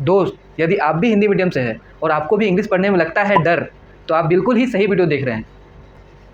दोस्त, यदि आप भी हिंदी मीडियम से हैं और आपको भी इंग्लिश पढ़ने में लगता है डर, तो आप बिल्कुल ही सही वीडियो देख रहे हैं।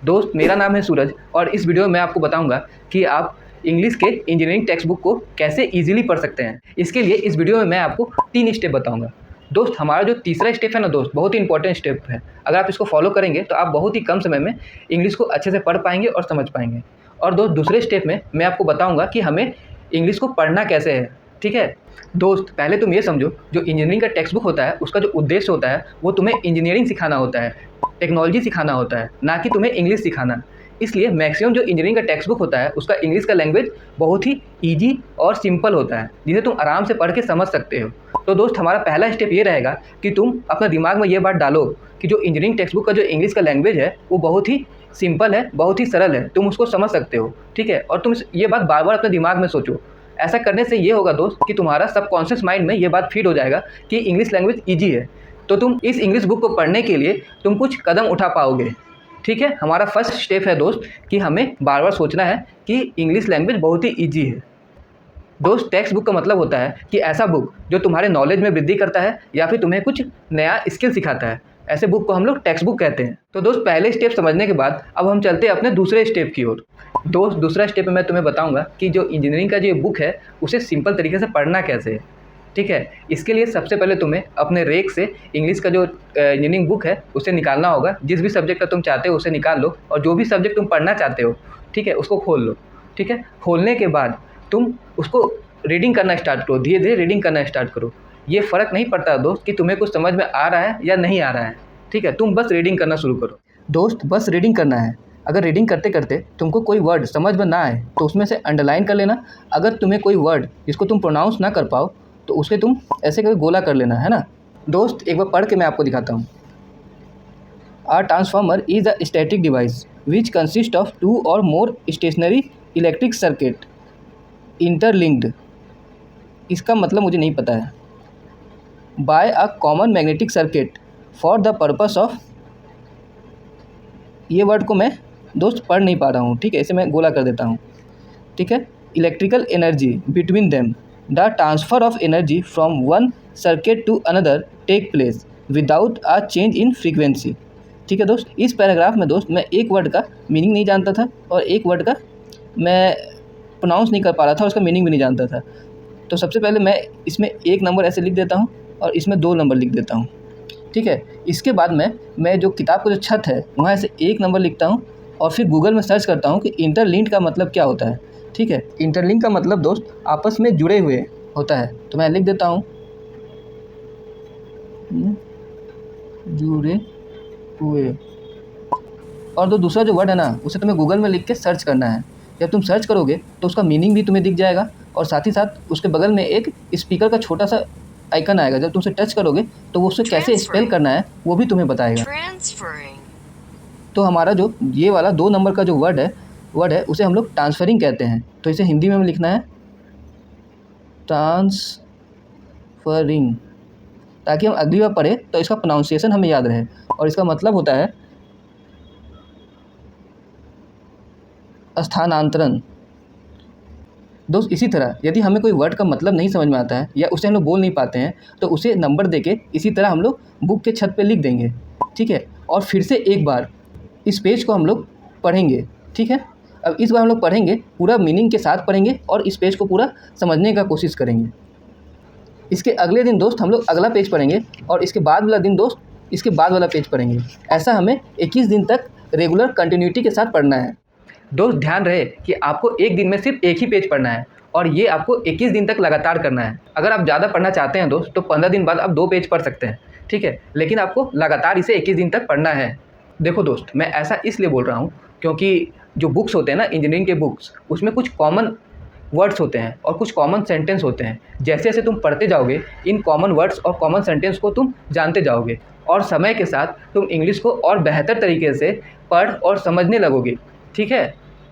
दोस्त, मेरा नाम है सूरज और इस वीडियो में मैं आपको बताऊंगा कि आप इंग्लिश के इंजीनियरिंग टेक्स्ट बुक को कैसे इजीली पढ़ सकते हैं। इसके लिए इस वीडियो में मैं आपको 3 स्टेप बताऊंगा। दोस्त, हमारा जो तीसरा स्टेप है ना दोस्त, बहुत ही इंपॉर्टेंट स्टेप है। अगर आप इसको फॉलो करेंगे तो आप बहुत ही कम समय में इंग्लिश को अच्छे से पढ़ पाएंगे और समझ पाएंगे। और दोस्त, दूसरे स्टेप में मैं आपको बताऊँगा कि हमें इंग्लिश को पढ़ना कैसे है। ठीक है दोस्त, पहले तुम ये समझो, जो इंजीनियरिंग का टेक्स्ट बुक होता है उसका जो उद्देश्य होता है वो तुम्हें इंजीनियरिंग सिखाना होता है, टेक्नोलॉजी सिखाना होता है, ना कि तुम्हें इंग्लिश सिखाना। इसलिए मैक्सिमम जो इंजीनियरिंग का टेक्स्ट बुक होता है उसका इंग्लिश का लैंग्वेज बहुत ही ईजी और सिंपल होता है, जिसे तुम आराम से पढ़ के समझ सकते हो। तो दोस्त, हमारा पहला स्टेप ये रहेगा कि तुम अपने दिमाग में ये बात डालो कि जो इंजीनियरिंग टेक्स्ट बुक का जो इंग्लिश का लैंग्वेज है वो बहुत ही सिंपल है, बहुत ही सरल है, तुम उसको समझ सकते हो। ठीक है, और तुम ये बात बार बार अपने दिमाग में सोचो। ऐसा करने से ये होगा दोस्त कि तुम्हारा सबकॉन्शियस माइंड में ये बात फीड हो जाएगा कि इंग्लिश लैंग्वेज ईजी है, तो तुम इस इंग्लिश बुक को पढ़ने के लिए तुम कुछ कदम उठा पाओगे। ठीक है, हमारा फर्स्ट स्टेप है दोस्त कि हमें बार बार सोचना है कि इंग्लिश लैंग्वेज बहुत ही ईजी है। दोस्त, टेक्स्ट बुक का मतलब होता है कि ऐसा बुक जो तुम्हारे नॉलेज में वृद्धि करता है या फिर तुम्हें कुछ नया स्किल सिखाता है, ऐसे बुक को हम लोग टेक्स्ट बुक कहते हैं। तो दोस्त, पहले स्टेप समझने के बाद अब हम चलते हैं अपने दूसरे स्टेप की ओर। दोस्त, दूसरा स्टेप में मैं तुम्हें बताऊंगा कि जो इंजीनियरिंग का जो बुक है उसे सिंपल तरीके से पढ़ना कैसे है। ठीक है, इसके लिए सबसे पहले तुम्हें अपने रेक से इंग्लिश का जो इंजीनियरिंग बुक है उसे निकालना होगा। जिस भी सब्जेक्ट का तुम चाहते हो उसे निकाल लो और जो भी सब्जेक्ट तुम पढ़ना चाहते हो, ठीक है, उसको खोल लो। ठीक है, खोलने के बाद तुम उसको रीडिंग करना स्टार्ट करो, धीरे धीरे रीडिंग करना स्टार्ट करो। ये फ़र्क नहीं पड़ता दोस्त कि तुम्हें कुछ समझ में आ रहा है या नहीं आ रहा है। ठीक है, तुम बस रीडिंग करना शुरू करो। दोस्त, बस रीडिंग करना है। अगर रीडिंग करते करते तुमको कोई वर्ड समझ में ना आए तो उसमें से अंडरलाइन कर लेना। अगर तुम्हें कोई वर्ड जिसको तुम प्रोनाउंस ना कर पाओ तो उसके तुम ऐसे करके गोला कर लेना, है ना। दोस्त, एक बार पढ़ के मैं आपको दिखाता हूँ। A transformer is a static device which consists of two or more stationary electric circuit interlinked। इसका मतलब मुझे नहीं पता है। By a common magnetic circuit for the purpose of, ये वर्ड को मैं दोस्त पढ़ नहीं पा रहा हूँ। ठीक है, इसे मैं गोला कर देता हूँ। ठीक है, electrical energy between them, the transfer of energy from one circuit to another take place without a change in frequency. ठीक है दोस्त, इस पैराग्राफ में दोस्त मैं एक वर्ड का मीनिंग नहीं जानता था और एक वर्ड का मैं प्रोनाउंस नहीं कर पा रहा था और उसका मीनिंग भी नहीं जानता था। तो सबसे पहले मैं इसमें 1 नंबर ऐसे लिख देता हूँ और इसमें 2 नंबर लिख देता हूँ। ठीक है, इसके बाद मैं जो किताब का जो छत है वहाँ से 1 नंबर लिखता हूँ और फिर गूगल में सर्च करता हूँ कि इंटरलिंक्ड का मतलब क्या होता है। ठीक है, इंटरलिंक का मतलब दोस्त आपस में जुड़े हुए होता है, तो मैं लिख देता हूँ जुड़े हुए। और दूसरा जो वर्ड है ना उसे तुम्हें गूगल में लिख के सर्च करना है। जब तुम सर्च करोगे तो उसका मीनिंग भी तुम्हें दिख जाएगा और साथ ही साथ उसके बगल में एक स्पीकर का छोटा सा आइकन आएगा। जब तुम उसे टच करोगे तो वो उसे कैसे स्पेल करना है वो भी तुम्हें बताएगा। तो हमारा जो ये वाला 2 नंबर का जो वर्ड है उसे हम लोग ट्रांसफरिंग कहते हैं। तो इसे हिंदी में हमें लिखना है ट्रांसफरिंग, ताकि हम अगली बार पढ़े तो इसका प्रोनाउंसिएशन हमें याद रहे। और इसका मतलब होता है स्थानांतरण। दोस्त, इसी तरह यदि हमें कोई वर्ड का मतलब नहीं समझ में आता है या उसे हम लोग बोल नहीं पाते हैं तो उसे नंबर देके इसी तरह हम लोग बुक के छत पे लिख देंगे। ठीक है, और फिर से एक बार इस पेज को हम लोग पढ़ेंगे। ठीक है, अब इस बार हम लोग पढ़ेंगे, पूरा मीनिंग के साथ पढ़ेंगे और इस पेज को पूरा समझने का कोशिश करेंगे। इसके अगले दिन दोस्त हम लोग अगला पेज पढ़ेंगे और इसके बाद वाला दिन दोस्त इसके बाद वाला पेज पढ़ेंगे। ऐसा हमें 21 दिन तक रेगुलर कंटिन्यूटी के साथ पढ़ना है। दोस्त, ध्यान रहे कि आपको एक दिन में सिर्फ एक ही पेज पढ़ना है और ये आपको 21 दिन तक लगातार करना है। अगर आप ज़्यादा पढ़ना चाहते हैं दोस्त तो 15 दिन बाद आप 2 पेज पढ़ सकते हैं। ठीक है, लेकिन आपको लगातार इसे 21 दिन तक पढ़ना है। देखो दोस्त, मैं ऐसा इसलिए बोल रहा हूँ क्योंकि जो बुक्स होते हैं ना इंजीनियरिंग के बुक्स, उसमें कुछ कॉमन वर्ड्स होते हैं और कुछ कॉमन सेंटेंस होते हैं। जैसे जैसे तुम पढ़ते जाओगे इन कॉमन वर्ड्स और कॉमन सेंटेंस को तुम जानते जाओगे और समय के साथ तुम इंग्लिश को और बेहतर तरीके से पढ़ और समझने लगोगे। ठीक है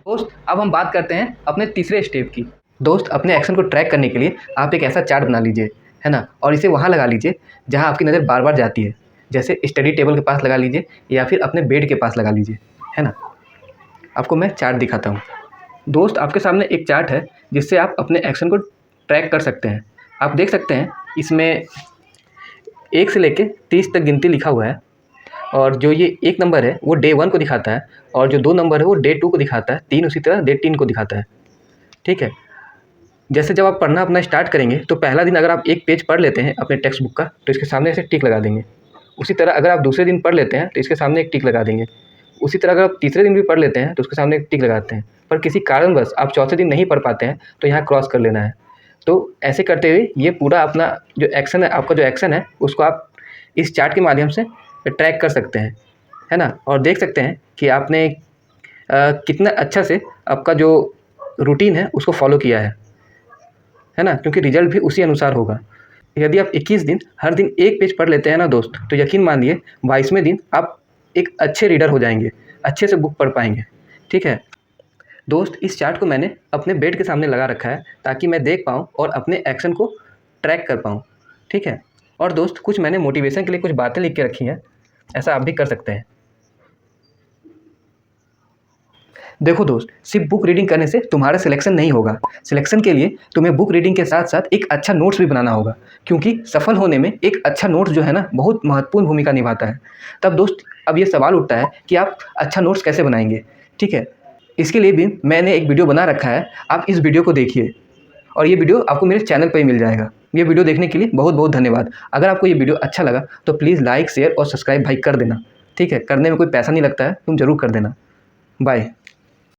दोस्त, अब हम बात करते हैं अपने तीसरे स्टेप की। दोस्त, अपने एक्शन को ट्रैक करने के लिए आप एक ऐसा चार्ट बना लीजिए, है ना, और इसे वहाँ लगा लीजिए जहाँ आपकी नज़र बार बार जाती है। जैसे स्टडी टेबल के पास लगा लीजिए या फिर अपने बेड के पास लगा लीजिए, है ना। आपको मैं चार्ट दिखाता हूँ। दोस्त, आपके सामने एक चार्ट है जिससे आप अपने एक्शन को ट्रैक कर सकते हैं। आप देख सकते हैं इसमें 1 से लेके 30 तक गिनती लिखा हुआ है। और जो ये 1 नंबर है वो डे 1 को दिखाता है, और जो 2 नंबर है वो डे 2 को दिखाता है, 3 उसी तरह डे 3 को दिखाता है। ठीक है। जैसे जब आप पढ़ना अपना स्टार्ट करेंगे तो पहला दिन अगर आप एक पेज पढ़ लेते हैं अपने टेक्स्ट बुक का तो इसके सामने ऐसे टिक लगा देंगे। उसी तरह अगर आप दूसरे दिन पढ़ लेते हैं तो इसके सामने एक टिक लगा देंगे। उसी तरह अगर आप तीसरे दिन भी पढ़ लेते हैं तो उसके सामने एक टिक लगाते हैं। पर किसी कारणवश आप चौथे दिन नहीं पढ़ पाते हैं तो यहाँ क्रॉस कर लेना है। तो ऐसे करते हुए ये पूरा अपना जो एक्शन है, आपका जो एक्शन है, उसको आप इस चार्ट के माध्यम से ट्रैक कर सकते हैं, है ना। और देख सकते हैं कि आपने कितना अच्छा से आपका जो रूटीन है उसको फॉलो किया है ना, क्योंकि रिजल्ट भी उसी अनुसार होगा। यदि आप 21 दिन हर दिन एक पेज पढ़ लेते हैं ना दोस्त, तो यकीन मानिए 22वें दिन आप एक अच्छे रीडर हो जाएंगे, अच्छे से बुक पढ़ पाएंगे। ठीक है दोस्त, इस चार्ट को मैंने अपने बेड के सामने लगा रखा है ताकि मैं देख पाऊँ और अपने एक्शन को ट्रैक कर पाऊँ। ठीक है। और दोस्त, कुछ मैंने मोटिवेशन के लिए कुछ बातें लिख के रखी हैं, ऐसा आप भी कर सकते हैं। देखो दोस्त, सिर्फ बुक रीडिंग करने से तुम्हारा सिलेक्शन नहीं होगा। सिलेक्शन के लिए तुम्हें बुक रीडिंग के साथ साथ एक अच्छा नोट्स भी बनाना होगा, क्योंकि सफल होने में एक अच्छा नोट्स जो है ना बहुत महत्वपूर्ण भूमिका निभाता है। तब दोस्त, अब ये सवाल उठता है कि आप अच्छा नोट्स कैसे बनाएंगे। ठीक है, इसके लिए भी मैंने एक वीडियो बना रखा है, आप इस वीडियो को देखिए, और ये वीडियो आपको मेरे चैनल पर ही मिल जाएगा। ये वीडियो देखने के लिए बहुत बहुत धन्यवाद। अगर आपको ये वीडियो अच्छा लगा तो प्लीज़ लाइक, शेयर और सब्सक्राइब भाई कर देना। ठीक है, करने में कोई पैसा नहीं लगता है, तुम ज़रूर कर देना। बाय।